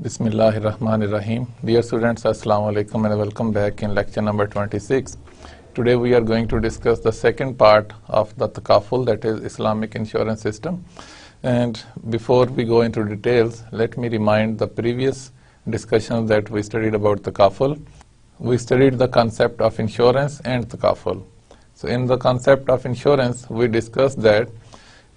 Bismillahirrahmanirrahim. Dear students, Assalamu alaikum and welcome back in lecture number 26. Today we are going to discuss the second part of the Takaful, that is Islamic insurance system. And before we go into details, let me remind the previous discussions that we studied about Takaful. We studied the concept of insurance and Takaful. So in the concept of insurance, we discussed that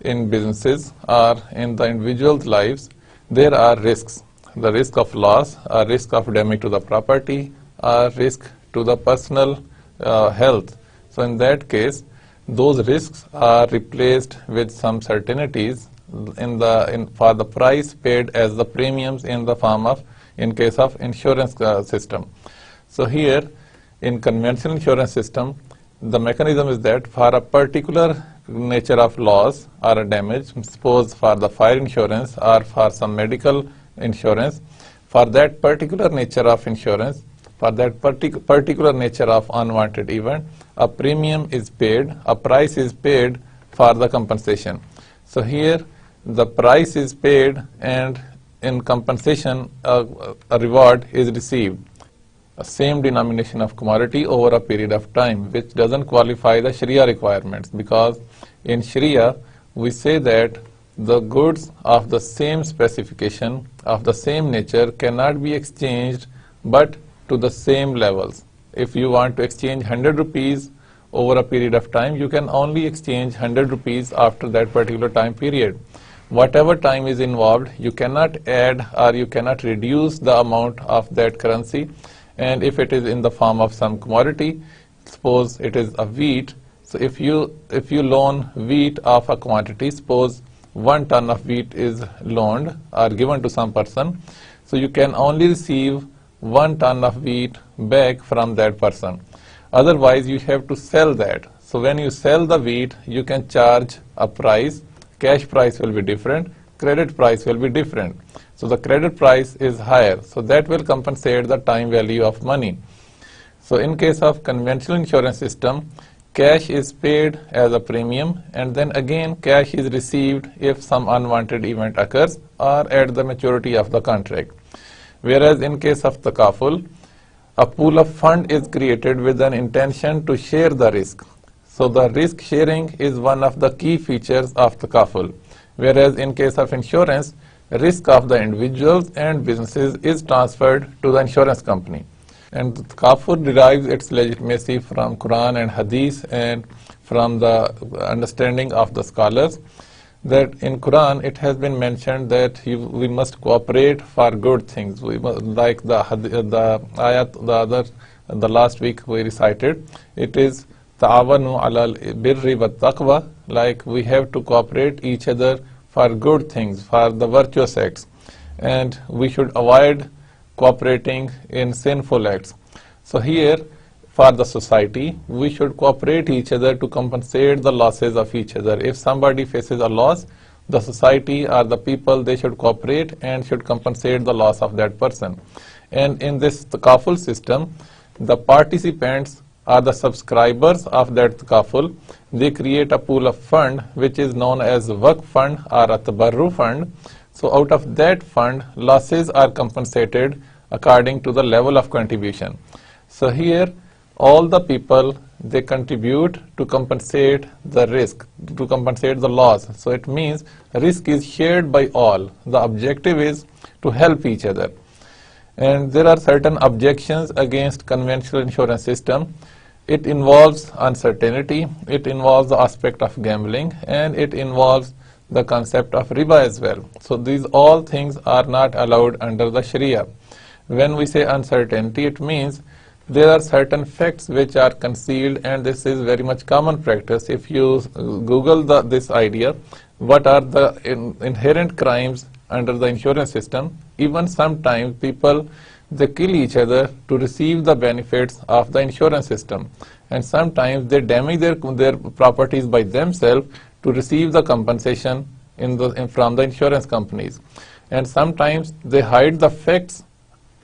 in businesses or in the individual's lives, there are risks. The risk of loss, a risk of damage to the property, a risk to the personal health. So in that case, those risks are replaced with some certainties for the price paid as the premiums in the form of, in case of insurance system. So here in conventional insurance system, the mechanism is that for a particular nature of loss or a damage, suppose for the fire insurance or for some medical insurance, for that particular nature of insurance, for that particular nature of unwanted event, a premium is paid, a price is paid for the compensation. So here the price is paid and in compensation a reward is received, a same denomination of commodity over a period of time, which doesn't qualify the Sharia requirements, because in Sharia we say that the goods of the same specification, of the same nature, cannot be exchanged but to the same levels. If you want to exchange 100 rupees over a period of time, you can only exchange 100 rupees after that particular time period. Whatever time is involved, you cannot add or you cannot reduce the amount of that currency. And if it is in the form of some commodity, suppose it is a wheat, so if you loan wheat of a quantity, suppose 1 ton of wheat is loaned or given to some person, so you can only receive 1 ton of wheat back from that person. Otherwise, you have to sell that. So when you sell the wheat, you can charge a price. Cash price will be different, credit price will be different. So the credit price is higher, so that will compensate the time value of money. So in case of conventional insurance system, cash is paid as a premium, and then again cash is received if some unwanted event occurs or at the maturity of the contract. Whereas in case of Takaful, a pool of fund is created with an intention to share the risk. So the risk sharing is one of the key features of Takaful. Whereas in case of insurance, risk of the individuals and businesses is transferred to the insurance company. And Takaful derives its legitimacy from Quran and Hadith and from the understanding of the scholars, that in Quran it has been mentioned that we must cooperate for good things. We must, like the ayat, the last week we recited, it is ta'awanu alal birri wa taqwa, like we have to cooperate each other for good things, for the virtuous acts, and we should avoid cooperating in sinful acts. So here, for the society, we should cooperate each other to compensate the losses of each other. If somebody faces a loss, the society or the people, they should cooperate and should compensate the loss of that person. And in this Takaful system, the participants are the subscribers of that Takaful. They create a pool of fund which is known as Waqf fund or a Tabarru fund. So out of that fund, losses are compensated according to the level of contribution. So here, all the people, they contribute to compensate the risk, to compensate the loss. So it means risk is shared by all. The objective is to help each other. And there are certain objections against conventional insurance system. It involves uncertainty, it involves the aspect of gambling, and it involves the concept of riba as well. So these all things are not allowed under the Sharia. When we say uncertainty, it means there are certain facts which are concealed, and this is very much common practice. If you Google this idea, what are the inherent crimes under the insurance system, even sometimes people, they kill each other to receive the benefits of the insurance system, and sometimes they damage their properties by themselves to receive the compensation from the insurance companies. And sometimes they hide the facts.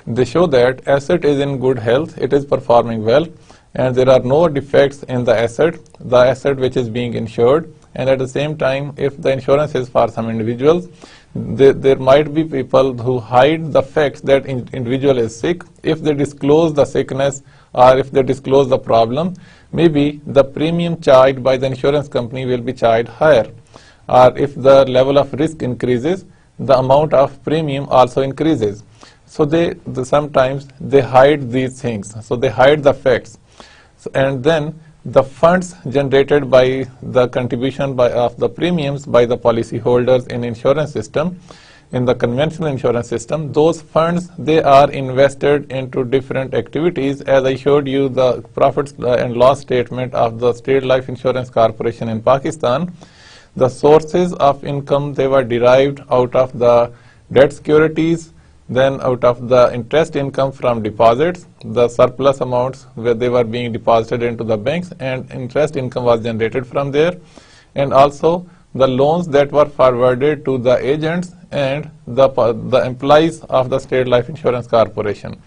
They show that asset is in good health, it is performing well, and there are no defects in the asset which is being insured. And at the same time, if the insurance is for some individuals, there might be people who hide the facts that individual is sick. If they disclose the sickness or if they disclose the problem, maybe the premium charged by the insurance company will be charged higher. Or if the level of risk increases, the amount of premium also increases. So sometimes they hide these things. So they hide the facts. And then the funds generated by the contribution of the premiums by the policy holders in insurance system, in the conventional insurance system, those funds, they are invested into different activities. As I showed you the profits and loss statement of the State Life Insurance Corporation in Pakistan, the sources of income, they were derived out of the debt securities, then out of the interest income from deposits, the surplus amounts where they were being deposited into the banks, and interest income was generated from there, and also the loans that were forwarded to the agents and the employees of the State Life Insurance Corporation.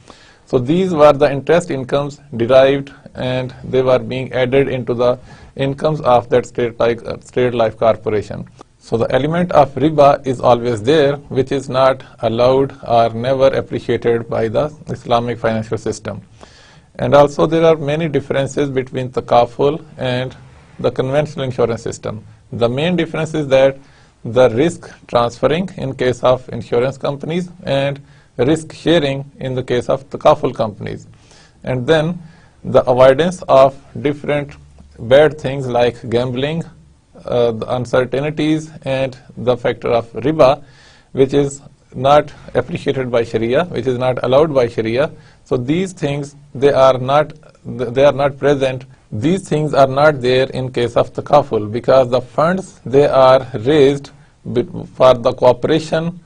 So these were the interest incomes derived, and they were being added into the incomes of that State Life Corporation. So the element of riba is always there, which is not allowed or never appreciated by the Islamic financial system. And also there are many differences between takaful and the conventional insurance system. The main difference is that the risk transferring in case of insurance companies and risk sharing in the case of takaful companies. And then the avoidance of different bad things like gambling, the uncertainties, and the factor of riba, which is not appreciated by Sharia, which is not allowed by Sharia. So these things, they are not present. These things are not there in case of takaful, because the funds, they are raised for the cooperation,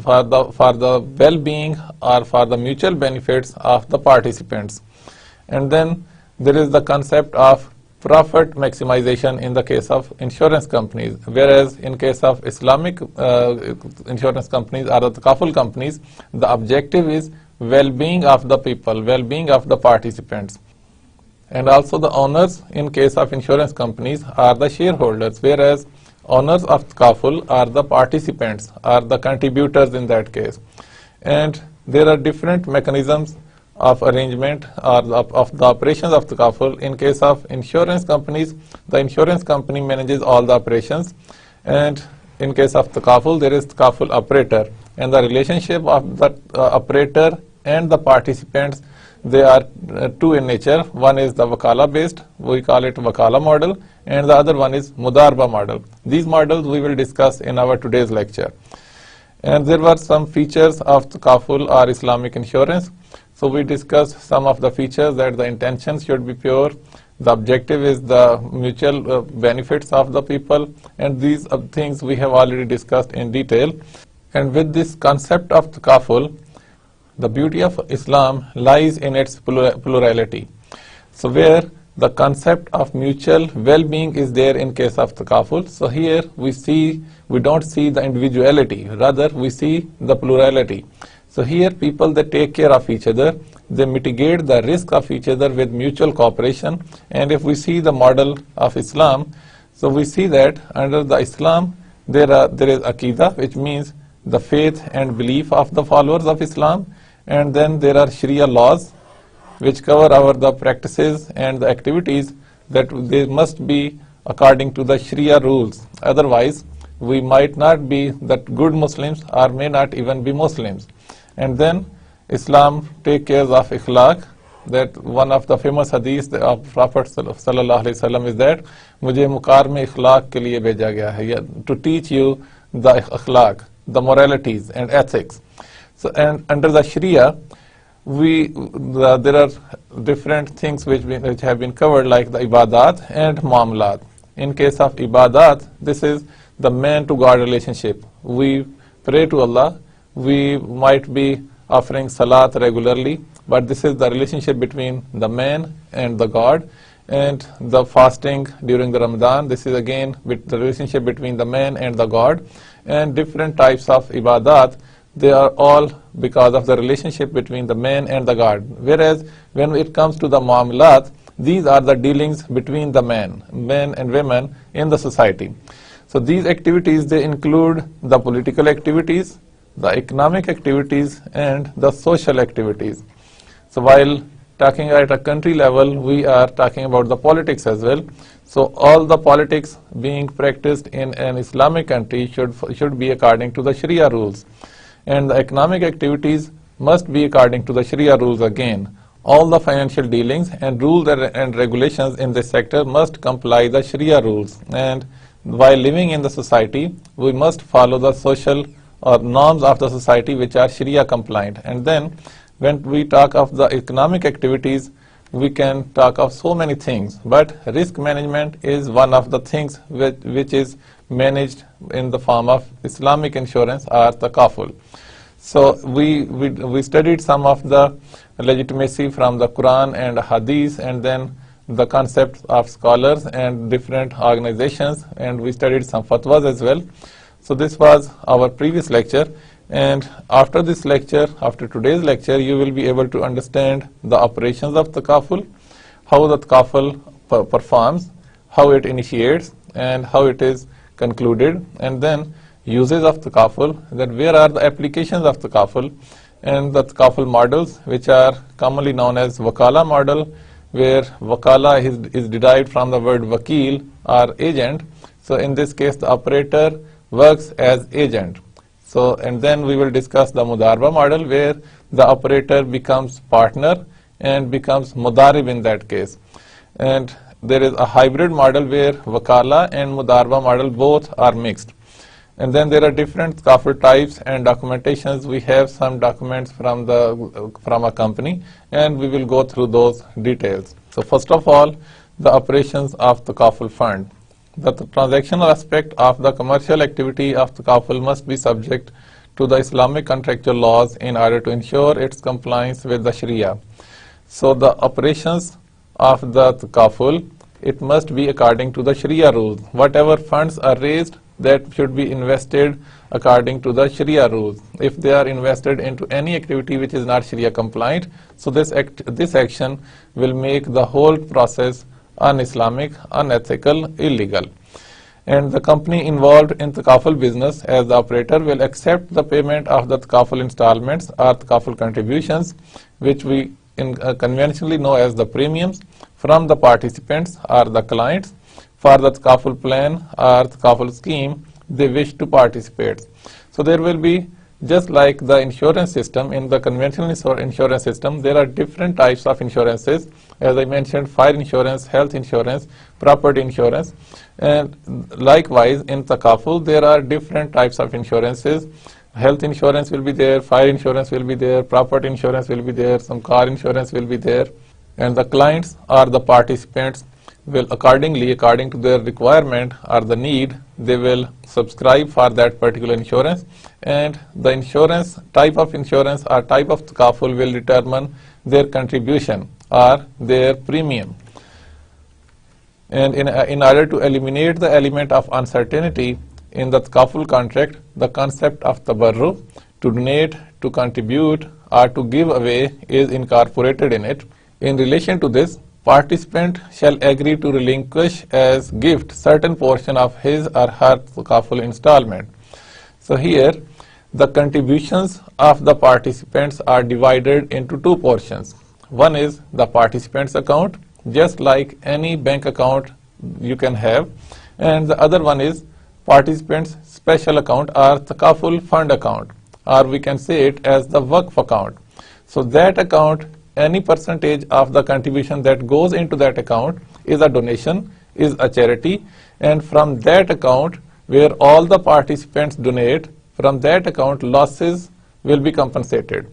for the well-being or for the mutual benefits of the participants. And then there is the concept of profit maximization in the case of insurance companies, whereas in case of Islamic insurance companies or the takaful companies, the objective is well-being of the people, well-being of the participants. And also the owners in case of insurance companies are the shareholders, whereas owners of takaful are the participants, are the contributors in that case. And there are different mechanisms of arrangement or of the operations of takaful. In case of insurance companies, the insurance company manages all the operations, and in case of takaful, there is takaful operator, and the relationship of the operator and the participants, they are two in nature. One is the wakala based, we call it wakala model, and the other one is mudarba model. These models we will discuss in our today's lecture. And there were some features of takaful or Islamic insurance. So we discussed some of the features, that the intention should be pure, the objective is the mutual benefits of the people, and these things we have already discussed in detail. And with this concept of takaful, the beauty of Islam lies in its plurality. So where the concept of mutual well-being is there in case of takaful, so here we don't see the individuality, rather we see the plurality. So here people, they take care of each other, they mitigate the risk of each other with mutual cooperation. And if we see the model of Islam, so we see that under the Islam there is Aqidah, which means the faith and belief of the followers of Islam, and then there are Sharia laws which cover the practices and the activities, that they must be according to the Sharia rules. Otherwise we might not be that good Muslims, or may not even be Muslims. And then Islam take care of ikhlaq, that one of the famous hadith of Prophet sallallahu alaihi wasallam is that मुझे मुकार में ikhlaq के लिए भेजा गया है, to teach you the ikhlaq, the moralities and ethics. So, and under the Sharia, there are different things which have been covered, like the ibadat and muamalat. In case of ibadat, this is the man to God relationship. We pray to Allah, we might be offering salat regularly, but this is the relationship between the man and the God. and the fasting during the Ramadan. This is again with the relationship between the man and the God, and different types of ibadat. They are all because of the relationship between the man and the God. Whereas when it comes to the muamalat, these are the dealings between the men and women in the society. So these activities, they include the political activities, the economic activities, and the social activities. So while talking at a country level, we are talking about the politics as well. So all the politics being practiced in an Islamic country should be according to the Sharia rules. And the economic activities must be according to the Sharia rules again. All the financial dealings and rules and regulations in this sector must comply the Sharia rules. And while living in the society, we must follow the social or norms of the society which are Sharia compliant. And then when we talk of the economic activities, we can talk of so many things, but risk management is one of the things which is managed in the form of Islamic insurance or takaful. So we studied some of the legitimacy from the Quran and Hadith, and then the concepts of scholars and different organizations, and we studied some fatwas as well. So this was our previous lecture, and after this lecture, after today's lecture, you will be able to understand the operations of takaful, how the takaful performs, how it initiates, and how it is concluded, and then uses of takaful, that where are the applications of takaful, and the takaful models which are commonly known as wakala model, where wakala is derived from the word wakil or agent. So in this case, the operator works as agent. So, and then we will discuss the mudarba model, where the operator becomes partner and becomes mudarib in that case. And there is a hybrid model where wakala and mudarba model both are mixed. And then there are different takaful types and documentations. We have some documents from a company, and we will go through those details. So first of all, the operations of takaful fund. The transactional aspect of the commercial activity of takaful must be subject to the Islamic contractual laws in order to ensure its compliance with the Sharia. So the operations of the takaful, it must be according to the Sharia rules. Whatever funds are raised, that should be invested according to the Sharia rules. If they are invested into any activity which is not Sharia compliant, so this action will make the whole process un-Islamic, unethical, illegal. And the company involved in takaful business as the operator will accept the payment of the takaful installments or takaful contributions, which we conventionally know as the premiums, from the participants or the clients for the takaful plan or takaful scheme they wish to participate. So there will be, just like the insurance system, in the conventional insurance system, there are different types of insurances. As I mentioned, fire insurance, health insurance, property insurance. And likewise, in takaful, there are different types of insurances. Health insurance will be there, fire insurance will be there, property insurance will be there, some car insurance will be there. And the clients or the participants will accordingly, according to their requirement or the need, they will subscribe for that particular insurance, and the insurance type of insurance or type of takaful will determine their contribution or their premium. And in order to eliminate the element of uncertainty in the takaful contract, the concept of tabarru, to donate, to contribute, or to give away, is incorporated in it. In relation to this, participant shall agree to relinquish as gift certain portion of his or her takaful installment. So here, the contributions of the participants are divided into two portions. One is the participant's account, just like any bank account you can have, and the other one is participant's special account or takaful fund account, or we can say it as the waqf account. So that account, any percentage of the contribution that goes into that account is a donation, is a charity, and from that account where all the participants donate, from that account losses will be compensated.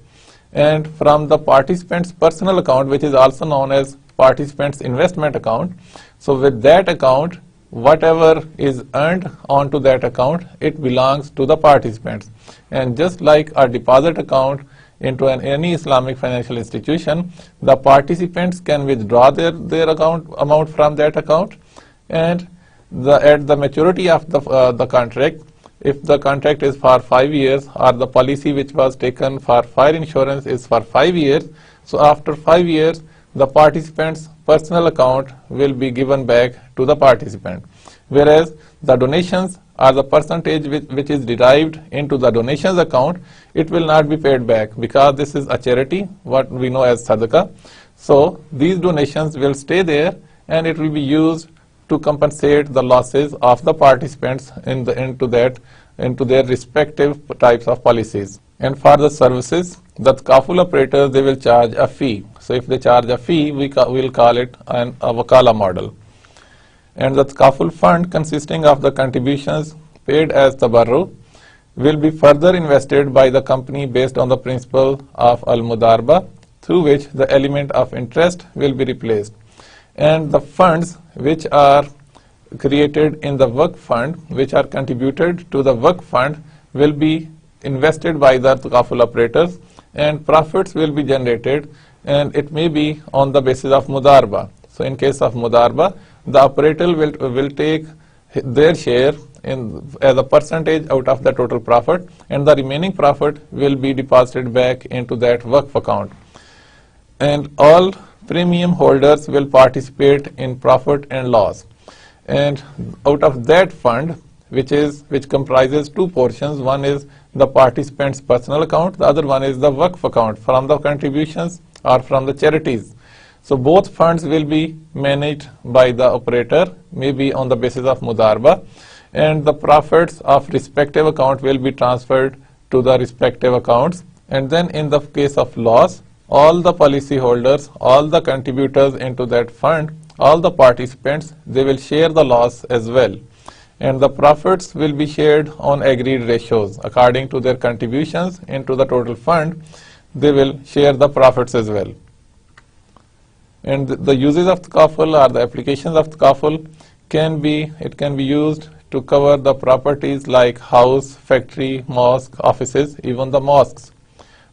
And from the participant's personal account, which is also known as participant's investment account, so with that account, whatever is earned onto that account, it belongs to the participants. And just like a deposit account into any Islamic financial institution, the participants can withdraw their amount from that account, and at the maturity of the contract, if the contract is for 5 years or the policy which was taken for fire insurance is for 5 years, so after 5 years the participant's personal account will be given back to the participant, whereas the donations or the percentage which is derived into the donations account, it will not be paid back because this is a charity, what we know as sadaqah. So these donations will stay there and it will be used to compensate the losses of the participants into their respective types of policies. And for the services, the Takaful operators, they will charge a fee. So if they charge a fee, we will call it a Wakala model. And the Takaful fund, consisting of the contributions paid as tabarru, will be further invested by the company based on the principle of al-mudarba, through which the element of interest will be replaced. And the funds which are created in the work fund, which are contributed to the work fund, will be invested by the Takaful operators, and profits will be generated, and it may be on the basis of mudarba. So in case of mudarba, the operator will take their share as a percentage out of the total profit, and the remaining profit will be deposited back into that Waqf account. And all premium holders will participate in profit and loss. And out of that fund, which comprises two portions, one is the participant's personal account, the other one is the Waqf account from the contributions or from the charities. So both funds will be managed by the operator, maybe on the basis of mudarba, and the profits of respective account will be transferred to the respective accounts. And then in the case of loss, all the policy holders, all the contributors into that fund, all the participants, they will share the loss as well. And the profits will be shared on agreed ratios. According to their contributions into the total fund, they will share the profits as well. And the uses of Takaful or the applications of Takaful can be used to cover the properties like house, factory, mosque, offices, even the mosques,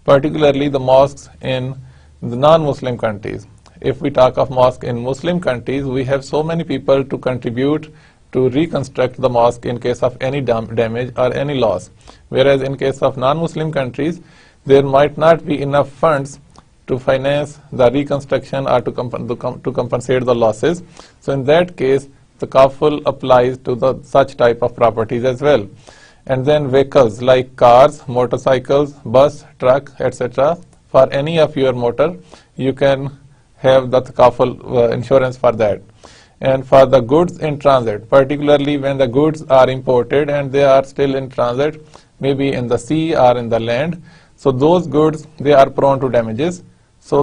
particularly the mosques in the non-Muslim countries. If we talk of mosque in Muslim countries, we have so many people to contribute to reconstruct the mosque in case of any damage or any loss. Whereas in case of non-Muslim countries, there might not be enough funds to finance the reconstruction or to compensate the losses. So in that case, the Takaful applies to such type of properties as well. And then vehicles like cars, motorcycles, bus, truck, etc. For any of your motor, you can have the Takaful insurance for that. And for the goods in transit, particularly when the goods are imported and they are still in transit, maybe in the sea or in the land, so those goods, they are prone to damages. So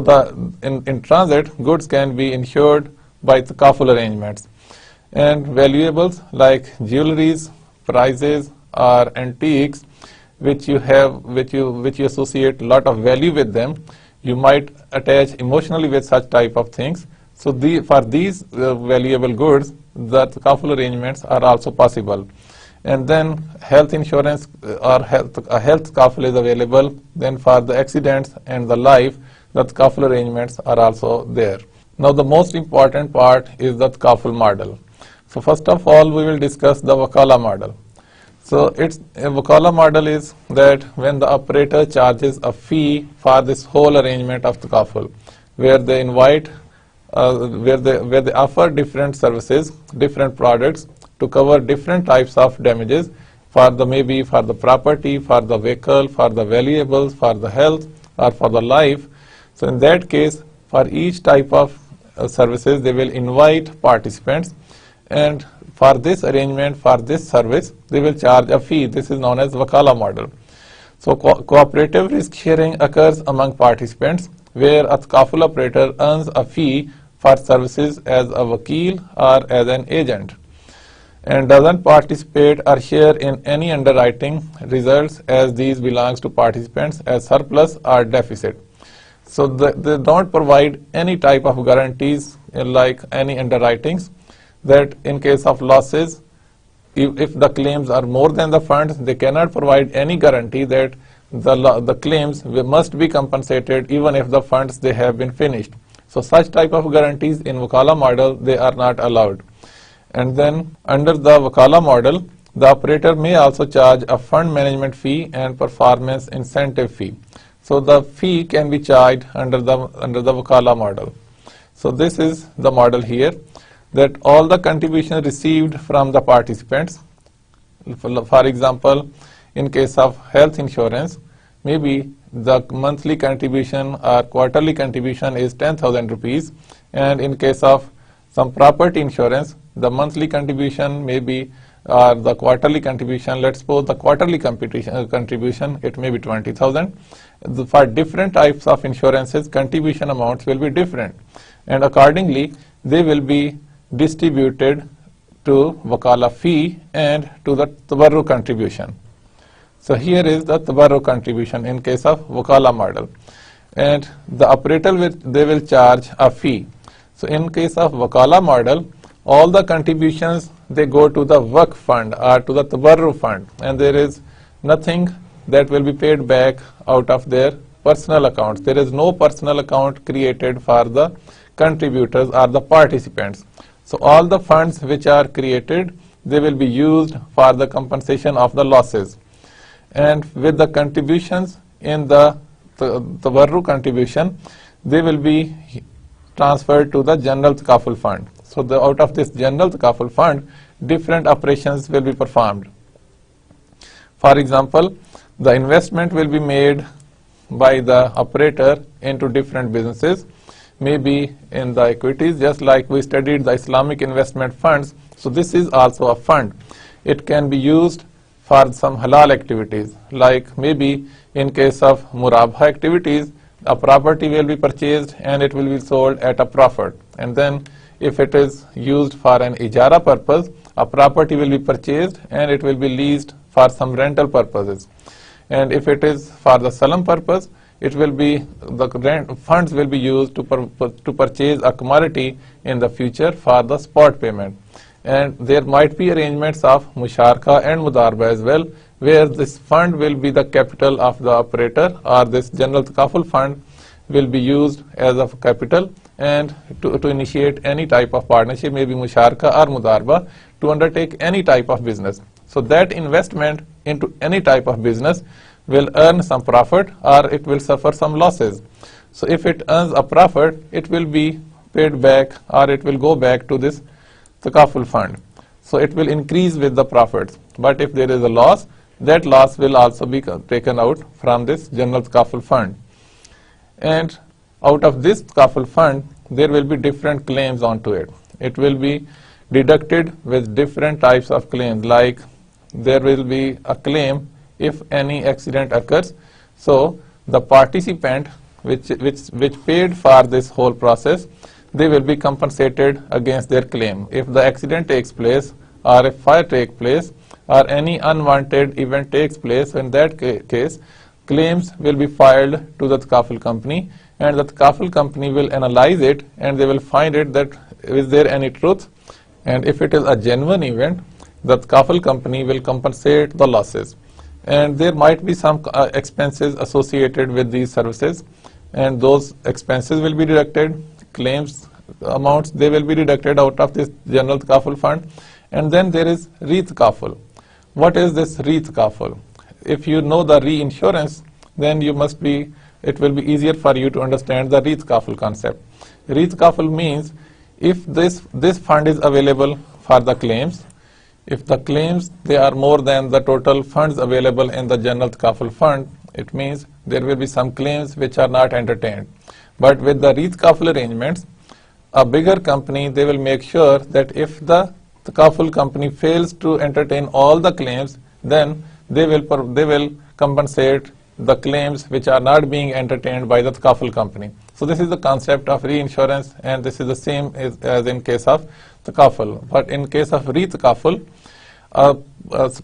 in transit, goods can be insured by the Takaful arrangements. And valuables like jewelries, prizes, or antiques, which you associate a lot of value with them, you might attach emotionally with such type of things. So for these valuable goods, the Takaful arrangements are also possible. And then health insurance or a health Takaful is available. Then for the accidents and the life, the Takaful arrangements are also there. Now the most important part is the Takaful model. So first of all, we will discuss the Wakala model. So a Wakala model is that when the operator charges a fee for this whole arrangement of Takaful, where they invite, where they offer different services, different products to cover different types of damages maybe for the property, for the vehicle, for the valuables, for the health, or for the life. So in that case, for each type of services, they will invite participants, and for this arrangement, for this service, they will charge a fee. This is known as Wakala model. So cooperative risk sharing occurs among participants, where a Takaful operator earns a fee for services as a wakil or as an agent, and doesn't participate or share in any underwriting results, as these belongs to participants as surplus or deficit. So they don't provide any type of guarantees like any underwritings, that in case of losses, if the claims are more than the funds, they cannot provide any guarantee that the claims must be compensated even if the funds they have been finished. So such type of guarantees in Wakala model, they are not allowed. And then under the Wakala model, the operator may also charge a fund management fee and performance incentive fee. So the fee can be charged under the Wakala model. So this is the model here, that all the contributions received from the participants, for example, in case of health insurance, maybe the monthly contribution or quarterly contribution is 10,000 rupees, and in case of some property insurance, the monthly contribution may be the quarterly contribution, let's suppose the quarterly contribution, it may be 20,000. For different types of insurances, contribution amounts will be different, and accordingly they will be distributed to Wakala fee and to the Tabarruk contribution. So here is the Tabarruk contribution in case of Wakala model, and the operator they will charge a fee. So in case of Wakala model, all the contributions they go to the Waqf fund or to the Tabarruk fund, and there is nothing that will be paid back out of their personal accounts. There is no personal account created for the contributors or the participants. So all the funds which are created, they will be used for the compensation of the losses. And with the contributions in the Tabarruk contribution, they will be transferred to the General Takaful Fund. So out of this General Takaful Fund, different operations will be performed. For example, the investment will be made by the operator into different businesses, maybe in the equities, just like we studied the Islamic investment funds. So this is also a fund. It can be used for some halal activities, like maybe in case of Murabha activities, a property will be purchased and it will be sold at a profit. And then if it is used for an ijara purpose, a property will be purchased and it will be leased for some rental purposes. And if it is for the salam purpose, it will be the funds will be used to purchase a commodity in the future for the spot payment. And there might be arrangements of musharka and mudarba as well, where this fund will be the capital of the operator, or this General Takaful Fund will be used as a capital and to initiate any type of partnership, maybe musharka or mudarba, to undertake any type of business. So that investment into any type of business will earn some profit or it will suffer some losses. So if it earns a profit, it will be paid back or it will go back to this Takaful Fund. So it will increase with the profits. But if there is a loss, that loss will also be taken out from this General Takaful Fund. And out of this Takaful Fund, there will be different claims onto it. It will be deducted with different types of claims, like there will be a claim if any accident occurs. So the participant which paid for this whole process, they will be compensated against their claim. If the accident takes place or if fire takes place or any unwanted event takes place, in that case, claims will be filed to the Takaful company, and the Takaful company will analyze it and they will find it that is there any truth, and if it is a genuine event, the Takaful company will compensate the losses. And there might be some expenses associated with these services, and those expenses will be deducted. Claims amounts, they will be deducted out of this General Takaful Fund. And then there is Re-Takaful. What is this Re-Takaful? If you know the reinsurance, then it will be easier for you to understand the Re-Takaful concept. Re-Takaful means if this fund is available for the claims, if the claims they are more than the total funds available in the General Takaful Fund, it means there will be some claims which are not entertained. But with the Re-Takaful arrangements, a bigger company, they will make sure that if the Takaful company fails to entertain all the claims, then they will compensate the claims which are not being entertained by the Takaful company. So this is the concept of reinsurance, and this is the same as in case of Takaful. But in case of Re-Takaful, a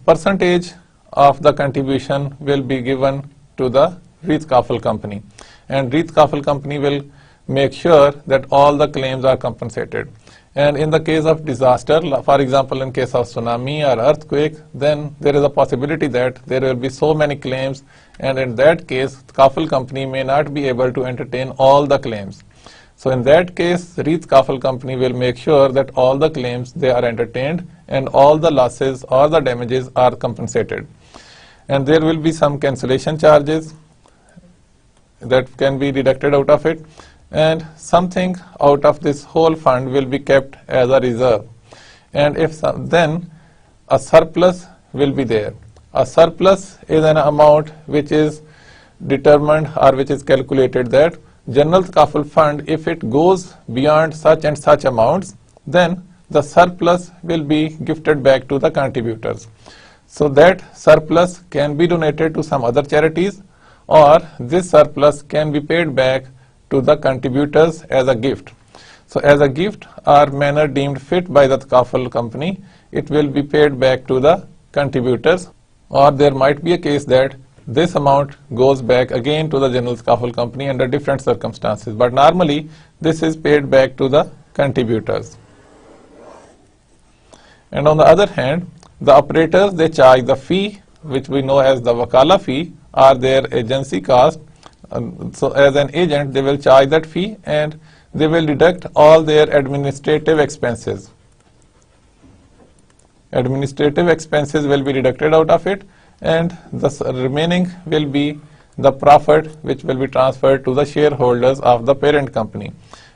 percentage of the contribution will be given to the Re-Takaful company, and Re-Takaful company will make sure that all the claims are compensated. And in the case of disaster, for example, in case of tsunami or earthquake, then there is a possibility that there will be so many claims, and in that case, the Kafil company may not be able to entertain all the claims. So in that case, Reith Kafil company will make sure that all the claims they are entertained and all the losses or the damages are compensated. And there will be some cancellation charges that can be deducted out of it, and something out of this whole fund will be kept as a reserve. And if then a surplus will be there. A surplus is an amount which is determined or which is calculated that General Takaful Fund, if it goes beyond such and such amounts, then the surplus will be gifted back to the contributors. So that surplus can be donated to some other charities, or this surplus can be paid back to the contributors as a gift. So as a gift or manner deemed fit by the Takaful company, it will be paid back to the contributors, or there might be a case that this amount goes back again to the General Takaful company under different circumstances, but normally this is paid back to the contributors. And on the other hand, the operators, they charge the fee, which we know as the Wakala fee, or their agency cost. So as an agent, they will charge that fee and they will deduct all their administrative expenses. Administrative expenses will be deducted out of it, and the remaining will be the profit which will be transferred to the shareholders of the parent company.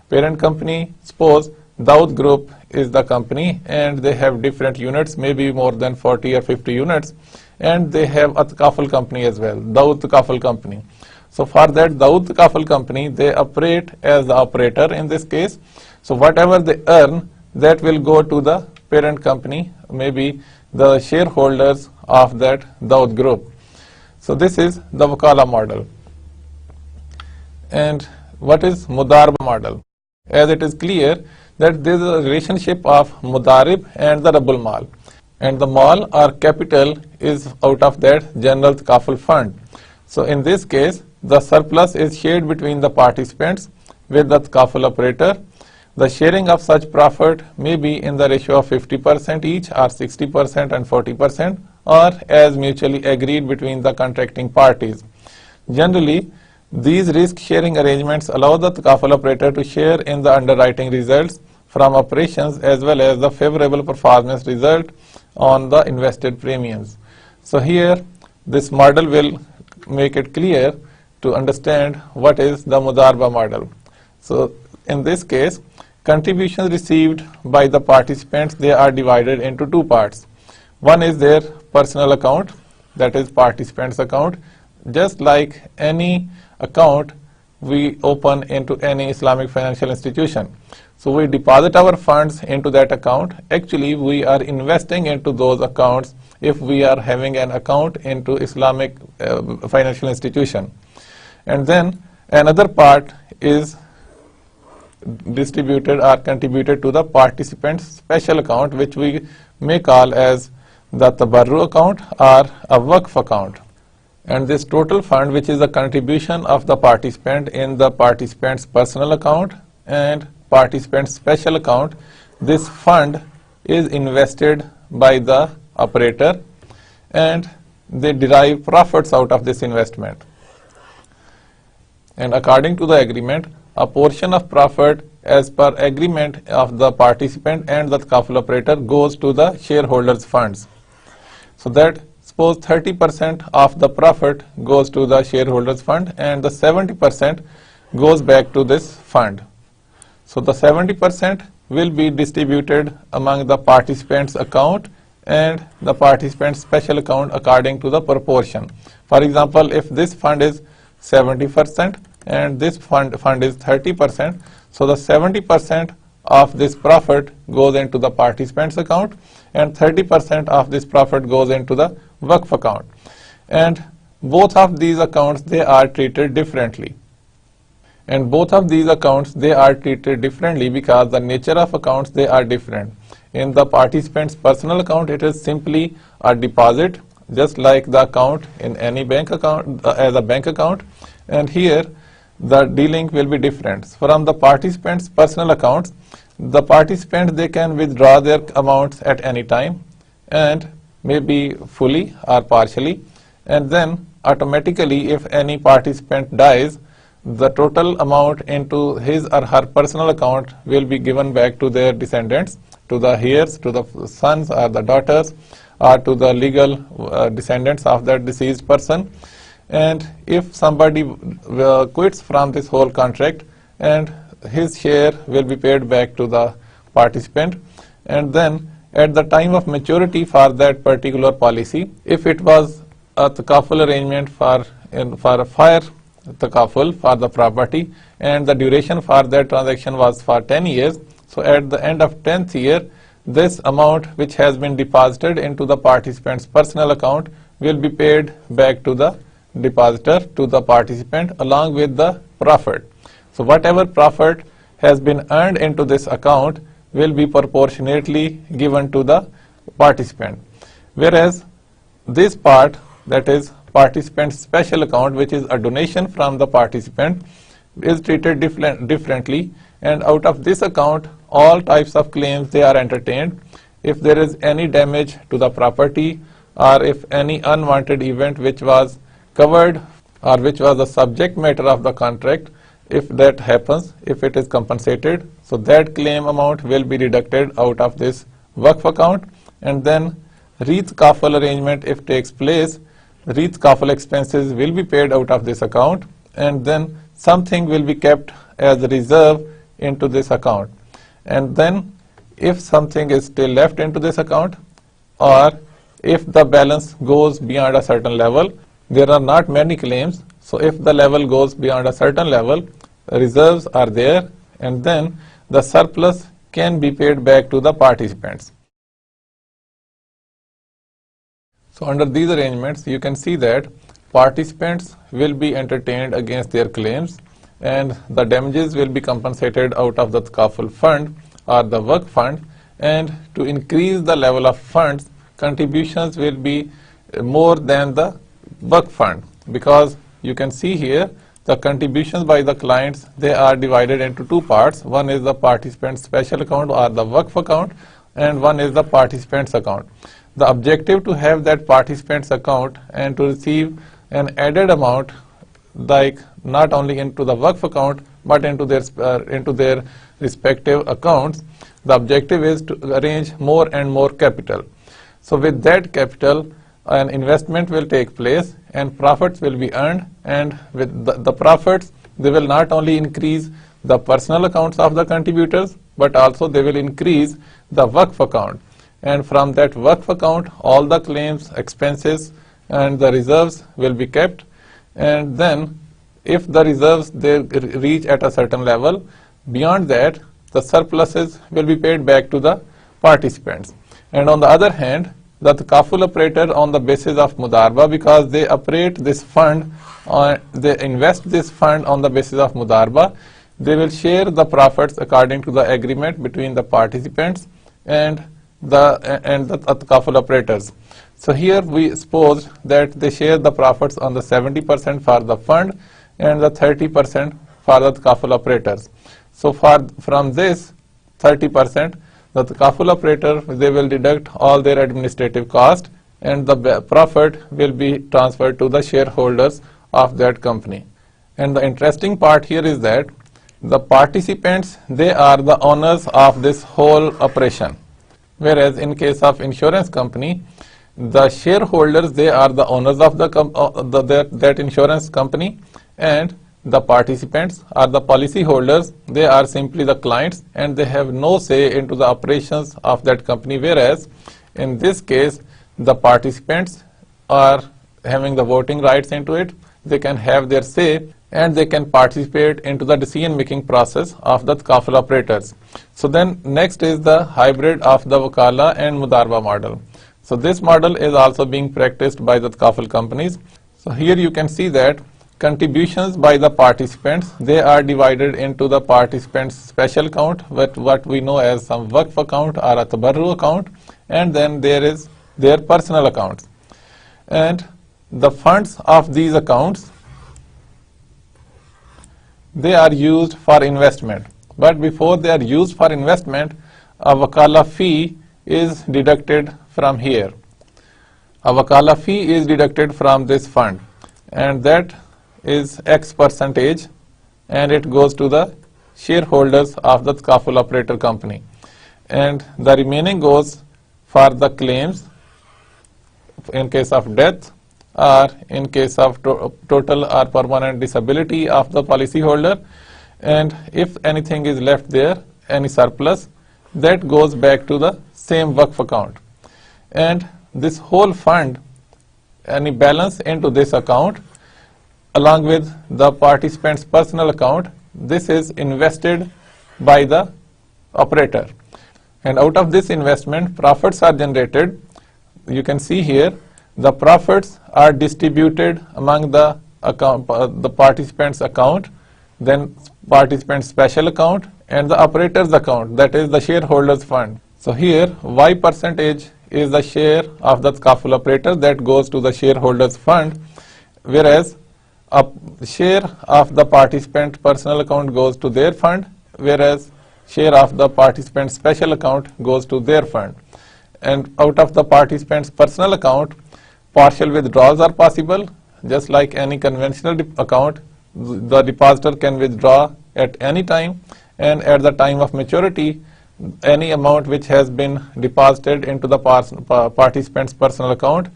Parent company, suppose Dawood Group is the company and they have different units, maybe more than 40 or 50 units, and they have a Takaful company as well, Dawood Takaful company. So for that Dawood Takaful company, they operate as the operator in this case. So whatever they earn, that will go to the parent company, maybe the shareholders of that Dawood Group. So this is the Wakala model. And what is Mudarba model? As it is clear that there is a relationship of Mudarib and the Rabbul Mal, and the Mal or capital is out of that General Takaful Fund. So in this case, the surplus is shared between the participants with the Takaful operator. The sharing of such profit may be in the ratio of 50% each, or 60% and 40%, or as mutually agreed between the contracting parties. Generally, these risk-sharing arrangements allow the Takaful operator to share in the underwriting results from operations as well as the favorable performance result on the invested premiums. So here, this model will make it clear to understand what is the Mudarba model. So in this case, contributions received by the participants, they are divided into two parts. One is their personal account, that is participants account. Just like any account we open into any Islamic financial institution. So we deposit our funds into that account. Actually, we are investing into those accounts if we are having an account into Islamic financial institution. And then another part is distributed or contributed to the participant's special account, which we may call as the Tabarru account or a Waqf account. And this total fund, which is the contribution of the participant in the participant's personal account and participant's special account, this fund is invested by the operator and they derive profits out of this investment. And according to the agreement, a portion of profit as per agreement of the participant and the Takaful operator goes to the shareholders' funds. So that suppose 30% of the profit goes to the shareholders' fund and the 70% goes back to this fund. So the 70% will be distributed among the participants' account and the participant's special account according to the proportion. For example, if this fund is 70% and this fund is 30%, so the 70% of this profit goes into the participant's account and 30% of this profit goes into the Waqf account. And both of these accounts, they are treated differently. And both of these accounts, they are treated differently because the nature of accounts, they are different. In the participant's personal account, it is simply a deposit, just like the account in any bank account, as a bank account. And here, the dealing will be different. From the participant's personal accounts, the participants, they can withdraw their amounts at any time, and maybe fully or partially, and then automatically if any participant dies, the total amount into his or her personal account will be given back to their descendants, to the heirs, to the sons or the daughters, or to the legal descendants of that deceased person. And if somebody quits from this whole contract, and his share will be paid back to the participant. And then at the time of maturity for that particular policy, if it was a takaful arrangement for a fire takaful for the property, and the duration for that transaction was for 10 years, so at the end of 10th year, this amount which has been deposited into the participant's personal account will be paid back to the depositor, to the participant, along with the profit. So whatever profit has been earned into this account will be proportionately given to the participant. Whereas this part, that is participant's special account, which is a donation from the participant, is treated differently, and out of this account all types of claims they are entertained. If there is any damage to the property, or if any unwanted event which was covered or which was the subject matter of the contract, if that happens, if it is compensated, so that claim amount will be deducted out of this Waqf account. And then Reeth Kafal arrangement, if takes place, Reeth Kafal expenses will be paid out of this account, and then something will be kept as a reserve into this account. And then if something is still left into this account, or if the balance goes beyond a certain level, there are not many claims, so if the level goes beyond a certain level, reserves are there, and then the surplus can be paid back to the participants. So under these arrangements, you can see that participants will be entertained against their claims, and the damages will be compensated out of the takaful fund or the Waqf fund. And to increase the level of funds, contributions will be more than the Waqf fund, because you can see here the contributions by the clients, they are divided into two parts. One is the participant's special account or the Waqf account, and one is the participant's account. The objective to have that participant's account and to receive an added amount, like not only into the Waqf account but into their respective accounts, the objective is to arrange more and more capital. So with that capital, an investment will take place and profits will be earned, and with the profits, they will not only increase the personal accounts of the contributors, but also they will increase the Waqf account. And from that Waqf account, all the claims, expenses and the reserves will be kept. And then if the reserves they reach at a certain level, beyond that the surpluses will be paid back to the participants. And on the other hand, the takaful operator, on the basis of mudarba, because they operate this fund, they invest this fund on the basis of mudarba, they will share the profits according to the agreement between the participants and the takaful operators. So here we suppose that they share the profits on the 70% for the fund and the 30% for the takaful operators. So from this 30%, the takaful operator, they will deduct all their administrative cost, and the profit will be transferred to the shareholders of that company. And the interesting part here is that the participants, they are the owners of this whole operation, whereas in case of insurance company, the shareholders, they are the owners of that insurance company, and the participants are the policy holders. They are simply the clients, and they have no say into the operations of that company, whereas in this case the participants are having the voting rights into it. They can have their say and they can participate into the decision making process of the takaful operators. So then next is the hybrid of the wakala and mudarba model. So this model is also being practiced by the takaful companies. So here you can see that contributions by the participants, they are divided into the participants' special account, what we know as some Waqf account or a tabarru account, and then there is their personal accounts. And the funds of these accounts, they are used for investment. but before they are used for investment, a wakala fee is deducted from here. A wakala fee is deducted from this fund, and that is X percentage, and it goes to the shareholders of the takaful operator company, and the remaining goes for the claims in case of death or in case of total or permanent disability of the policyholder, and if anything is left there, any surplus, that goes back to the same Waqf account. And this whole fund, any balance into this account along with the participant's personal account, this is invested by the operator, and out of this investment profits are generated. You can see here the profits are distributed among the account, the participant's account, then participant's special account, and the operator's account, that is the shareholders fund. So here Y percentage is the share of the takaful operator that goes to the shareholders fund, whereas a share of the participant personal account goes to their fund, whereas share of the participant special account goes to their fund. And out of the participant's personal account, partial withdrawals are possible. Just like any conventional account, the depositor can withdraw at any time, and at the time of maturity, any amount which has been deposited into the participant's personal account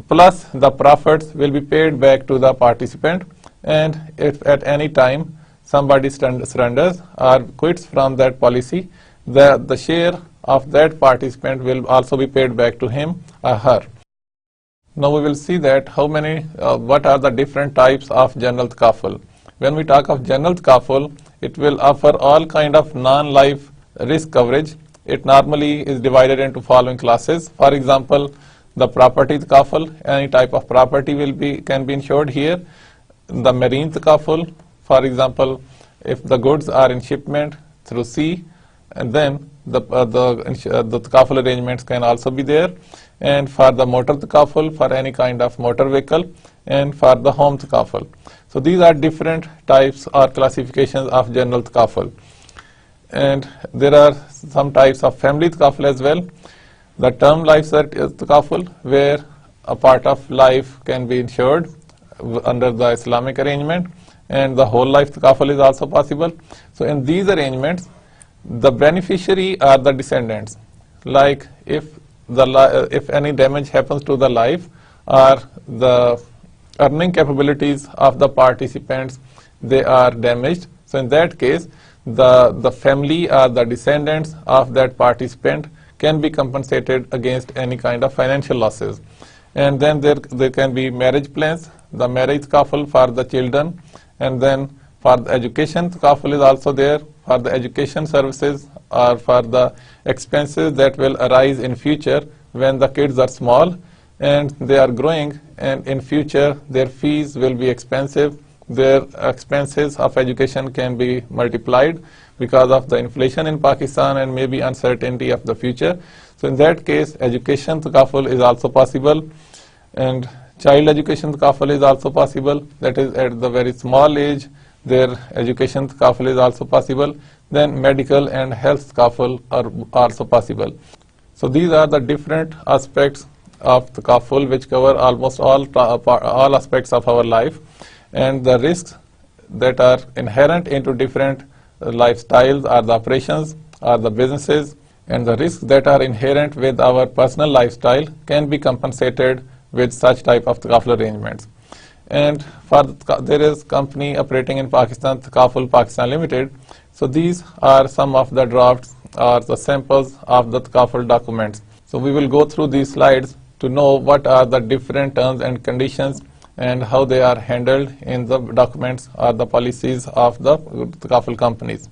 plus the profits will be paid back to the participant, and if at any time somebody surrenders or quits from that policy, the share of that participant will also be paid back to him or her. Now we will see that what are the different types of general takaful. When we talk of general takaful, it will offer all kind of non-life risk coverage. It normally is divided into following classes. For example, the property takaful, any type of property can be insured here. The marine takaful, for example, if the goods are in shipment through sea, and then the takaful arrangements can also be there. And for the motor takaful, for any kind of motor vehicle, and for the home takaful. So these are different types or classifications of general takaful. And there are some types of family takaful as well. The term life takaful, where a part of life can be insured under the Islamic arrangement, and the whole life takaful is also possible. So in these arrangements, the beneficiary are the descendants. Like if any damage happens to the life or the earning capabilities of the participants, they are damaged. So in that case, the family or the descendants of that participant can be compensated against any kind of financial losses. And then there can be marriage plans, the marriage takaful for the children, and then for the education takaful is also there for the education services or for the expenses that will arise in future when the kids are small and they are growing, and in future their fees will be expensive. Their expenses of education can be multiplied because of the inflation in Pakistan and maybe uncertainty of the future. So in that case, education takaful is also possible, and child education takaful is also possible. That is, at the very small age, their education takaful is also possible. Then medical and health takaful are also possible. So these are the different aspects of takaful which cover almost all aspects of our life, and the risks that are inherent into different lifestyles or the operations or the businesses, and the risks that are inherent with our personal lifestyle can be compensated with such type of takaful arrangements. And there is company operating in Pakistan, Takaful Pakistan Limited. So these are some of the drafts or the samples of the takaful documents. So we will go through these slides to know what are the different terms and conditions and how they are handled in the documents or the policies of the takaful companies.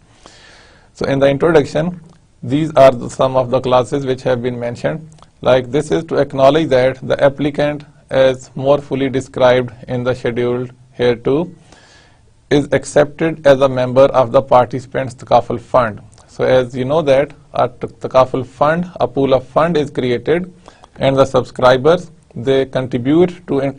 So in the introduction, these are some of the clauses which have been mentioned. Like this is to acknowledge that the applicant, as more fully described in the schedule here too, is accepted as a member of the participants' takaful fund. So as you know that a takaful fund, a pool of fund is created, and the subscribers, they contribute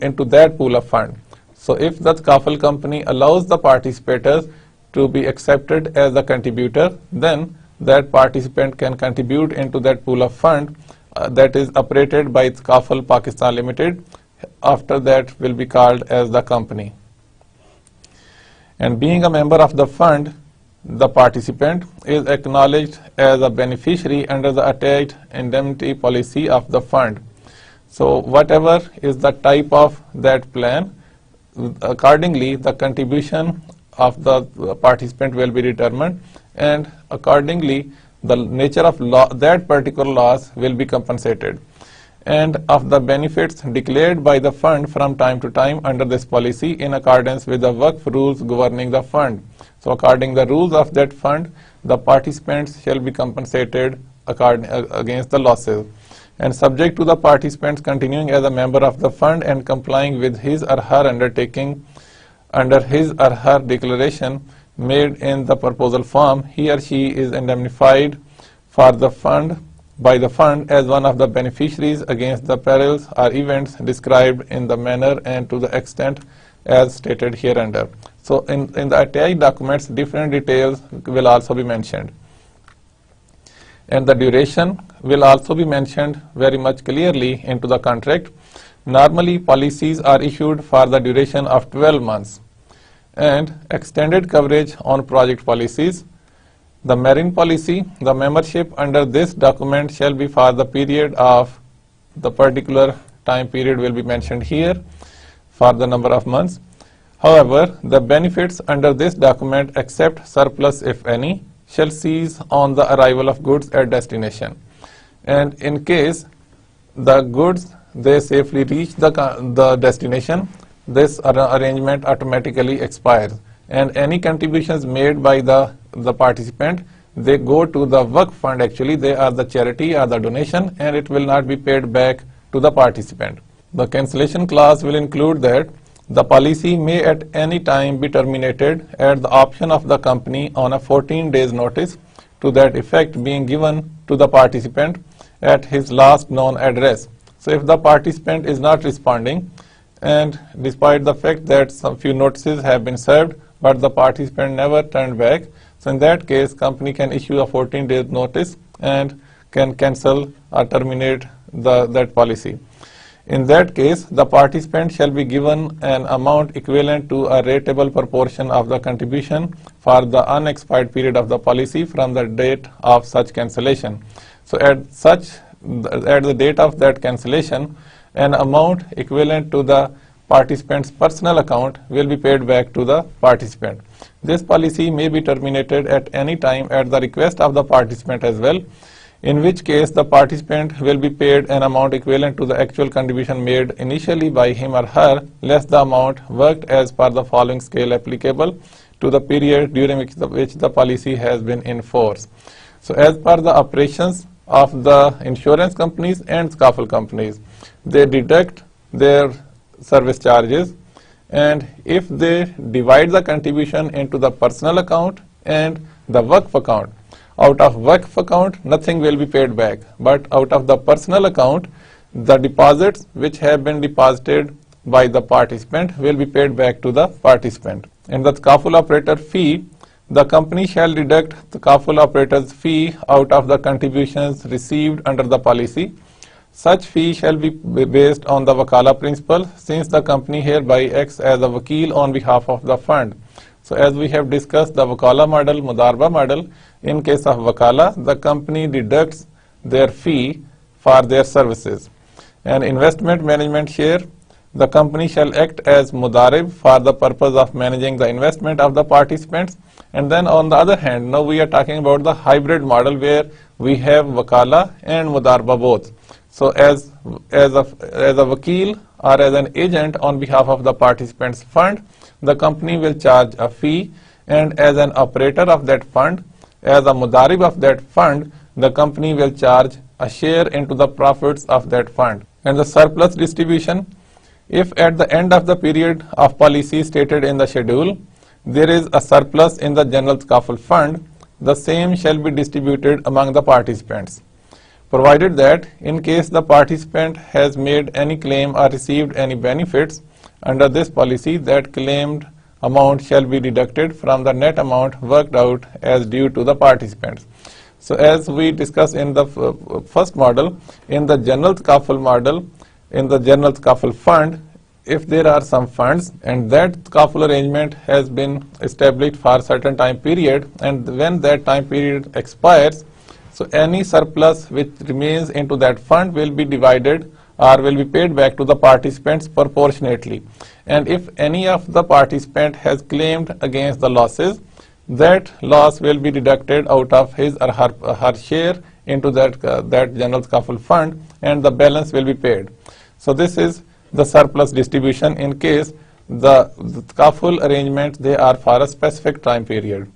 into that pool of fund. So if the takaful company allows the participators to be accepted as a contributor, then that participant can contribute into that pool of fund that is operated by Takaful Pakistan Limited. After that will be called as the company. And being a member of the fund, the participant is acknowledged as a beneficiary under the attached indemnity policy of the fund. So whatever is the type of that plan, accordingly the contribution of the participant will be determined, and accordingly the nature of that particular loss will be compensated, and of the benefits declared by the fund from time to time under this policy in accordance with the Waqf rules governing the fund. So according to the rules of that fund, the participants shall be compensated against the losses, and subject to the participants continuing as a member of the fund and complying with his or her undertaking under his or her declaration made in the proposal form, he or she is indemnified for the fund by the fund as one of the beneficiaries against the perils or events described in the manner and to the extent as stated hereunder. So in the attached documents, different details will also be mentioned, and the duration will also be mentioned very much clearly into the contract. Normally policies are issued for the duration of 12 months and extended coverage on project policies. The marine policy, the membership under this document shall be for the period of the particular time period will be mentioned here for the number of months. However, the benefits under this document except surplus if any shall cease on the arrival of goods at destination, and in case the goods they safely reach the destination, this arrangement automatically expires, and any contributions made by the participant, they go to the Waqf fund. Actually they are the charity or the donation, and it will not be paid back to the participant. The cancellation clause will include that the policy may at any time be terminated at the option of the company on a 14 days notice to that effect being given to the participant at his last known address. So if the participant is not responding, and despite the fact that some few notices have been served but the participant never turned back, so in that case company can issue a 14 days notice and can cancel or terminate that policy. In that case, the participant shall be given an amount equivalent to a rateable proportion of the contribution for the unexpired period of the policy from the date of such cancellation. So at the date of that cancellation, an amount equivalent to the participant's personal account will be paid back to the participant. This policy may be terminated at any time at the request of the participant as well, in which case the participant will be paid an amount equivalent to the actual contribution made initially by him or her, less the amount worked as per the following scale applicable to the period during which the policy has been in force. So as per the operations of the insurance companies and Takaful companies, they deduct their service charges, and if they divide the contribution into the personal account and the Waqf account, out of Waqf account nothing will be paid back, but out of the personal account the deposits which have been deposited by the participant will be paid back to the participant. In the Takaful operator fee, the company shall deduct the Takaful operator's fee out of the contributions received under the policy. Such fee shall be based on the Wakala principle, since the company hereby acts as a wakil on behalf of the fund. So as we have discussed the Wakala model, Mudarba model, in case of Wakala, the company deducts their fee for their services. And investment management share, the company shall act as Mudarib for the purpose of managing the investment of the participants. And then on the other hand, now we are talking about the hybrid model where we have Wakala and Mudarba both. So as a wakil or as an agent on behalf of the participants fund, the company will charge a fee, and as an operator of that fund, as a Mudarib of that fund, the company will charge a share into the profits of that fund. And the surplus distribution, if at the end of the period of policy stated in the schedule, there is a surplus in the general Takaful fund, the same shall be distributed among the participants, provided that in case the participant has made any claim or received any benefits under this policy, that claimed amount shall be deducted from the net amount worked out as due to the participants. So as we discussed in the first model, in the general takaful model, in the general takaful fund, if there are some funds and that takaful arrangement has been established for a certain time period, and when that time period expires, so any surplus which remains into that fund will be divided or will be paid back to the participants proportionately. And if any of the participant has claimed against the losses, that loss will be deducted out of his or her share into that general takaful fund, and the balance will be paid. So this is the surplus distribution in case the takaful arrangements, they are for a specific time period.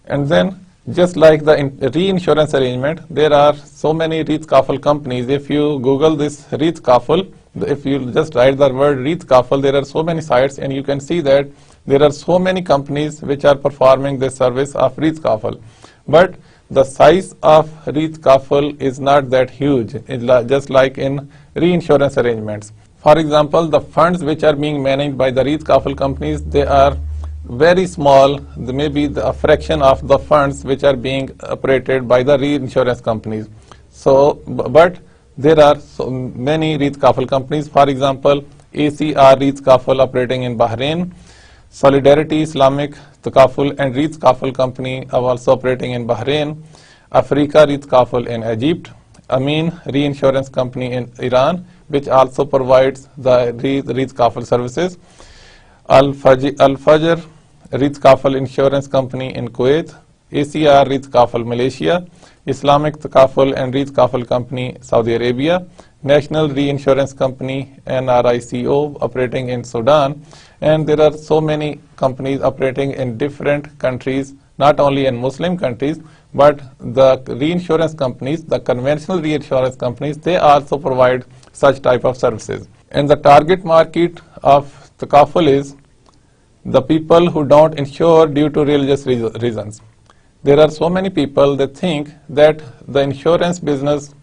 And then just like the reinsurance arrangement, there are so many re-takaful companies. If you Google this re-takaful, if you just write the word re-takaful, there are so many sites, and you can see that there are so many companies which are performing this service of re-takaful. But the size of re-takaful is not that huge, just like in reinsurance arrangements. For example, the funds which are being managed by the re-takaful companies, they are very small, maybe a fraction of the funds which are being operated by the reinsurance companies. So, but there are so many re-takaful companies. For example, ACR re-takaful operating in Bahrain, Solidarity Islamic Takaful and re-takaful company are also operating in Bahrain, Africa re-takaful in Egypt, Amin reinsurance company in Iran, which also provides the re-takaful services, Al-Fajr re-takaful insurance company in Kuwait, ACR re-takaful Malaysia, Islamic Takaful and re-takaful company Saudi Arabia, National Reinsurance Company NRICO operating in Sudan, and there are so many companies operating in different countries, not only in Muslim countries, but the reinsurance companies, the conventional reinsurance companies, they also provide such type of services. And the target market of takaful is the people who don't insure due to religious reasons. There are so many people that think that the insurance business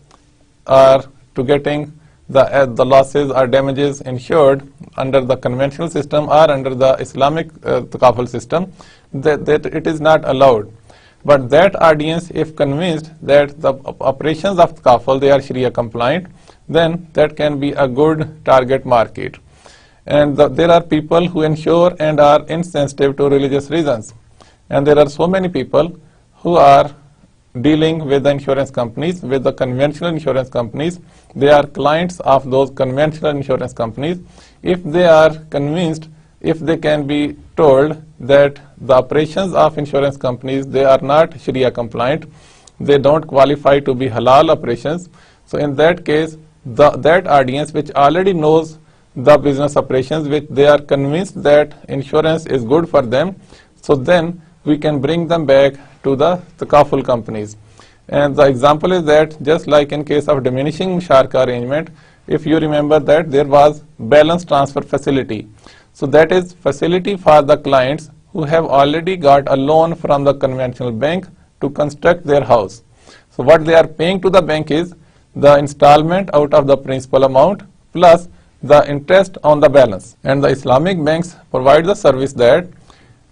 are to getting the losses or damages insured under the conventional system or under the Islamic takaful system, that it is not allowed. But that audience, if convinced that the operations of takaful, they are Sharia compliant, then that can be a good target market. And there are people who insure and are insensitive to religious reasons. And there are so many people who are dealing with the insurance companies, with the conventional insurance companies. They are clients of those conventional insurance companies. If they are convinced, if they can be told that the operations of insurance companies, they are not Sharia compliant, they don't qualify to be halal operations, so in that case, that audience which already knows the business operations, which they are convinced that insurance is good for them, so then we can bring them back to the takaful companies. And the example is that just like in case of diminishing musharaka arrangement, if you remember that there was balance transfer facility. So that is facility for the clients who have already got a loan from the conventional bank to construct their house. So what they are paying to the bank is the installment out of the principal amount plus the interest on the balance. And the Islamic banks provide the service that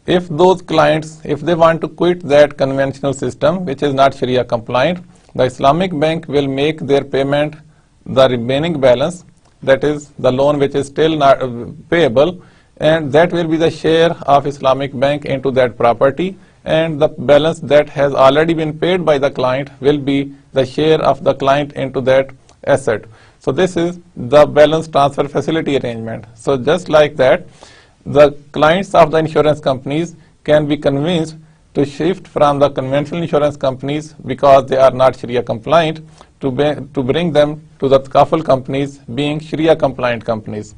if those clients, if they want to quit that conventional system which is not Sharia compliant, the Islamic bank will make their payment, the remaining balance, that is the loan which is still not payable, and that will be the share of Islamic bank into that property, and the balance that has already been paid by the client will be the share of the client into that asset. So this is the balance transfer facility arrangement. So just like that, the clients of the insurance companies can be convinced to shift from the conventional insurance companies because they are not Sharia compliant to bring them to the takaful companies being Sharia compliant companies.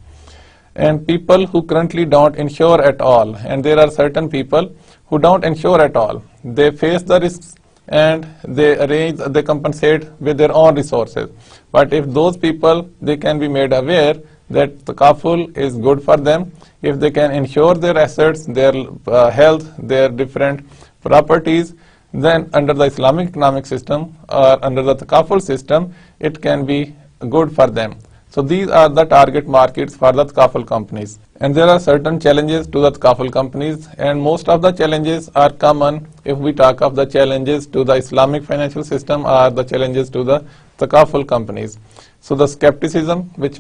And people who currently don't insure at all, and there are certain people who don't insure at all, they face the risks and they compensate with their own resources. But if those people, they can be made aware that takaful is good for them, if they can insure their assets, their health, their different properties, then under the Islamic economic system or under the takaful system, it can be good for them. So these are the target markets for the Takaful companies. And there are certain challenges to the Takaful companies, and most of the challenges are common if we talk of the challenges to the Islamic financial system or the challenges to the Takaful companies. So the skepticism, which